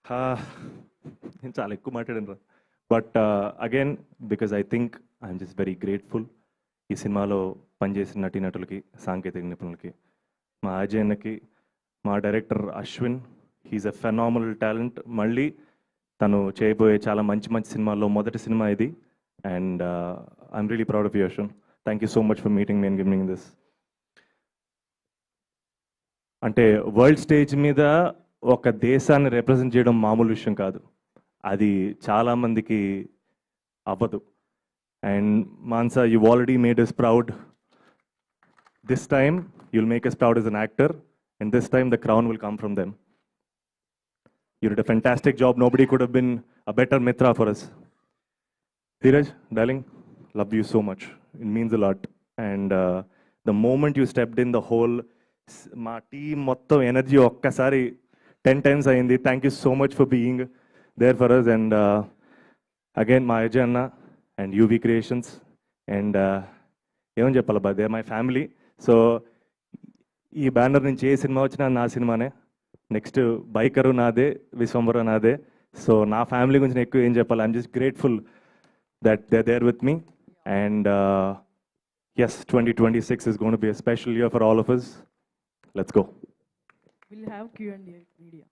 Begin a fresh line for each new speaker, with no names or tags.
నేను చాలా ఎక్కువ మాట్లాడాను. But again because I think I'm just very grateful ఈ సినిమాలో పనిచేసిన నటీనటులకి, సాంకేతిక నిపుణులకి, మా అజయ్ అన్నకి, మా డైరెక్టర్ అశ్విన్. హీఈస్ ఎ ఫెనామినల్ టాలెంట్. మళ్ళీ తను చేయబోయే చాలా మంచి మంచి సినిమాల్లో మొదటి సినిమా ఇది. And I'm really proud of you Ashwin. Thank you so much for meeting me and giving this. అంటే వరల్డ్ స్టేజ్ మీద ఒక దేశాన్ని రిప్రజెంట్ చేయడం మామూలు విషయం కాదు. అది చాలామందికి అవ్వదు. And Mansa, you already made us proud. This time you'll make us proud as an actor, and this time the crown will come from them. You did a fantastic job. Nobody could have been a better mitra for us. Dheeraj, darling, love you so much. It means a lot. And the moment you stepped in, the whole మా team మొత్తం energy ఒక్కసారి 10 times అయింది. Thank you so much for being there for us. And again మా అజయ్ అన్న and UV creations. And ఏమని చెప్పాలి బా, they my family. So ఈ బ్యానర్ నుంచి ఏ సినిమా వచ్చినా నా సినిమానే. నెక్స్ట్ బైకరు నాదే, విశ్వంబర నాదే. సో నా ఫ్యామిలీ గురించి నేను ఎక్కువ ఏం చెప్పాలి. I'm just grateful that they there with me. And yes, 2026 is going to be a special year for all of us. Let's go.
We'll have Q&A media.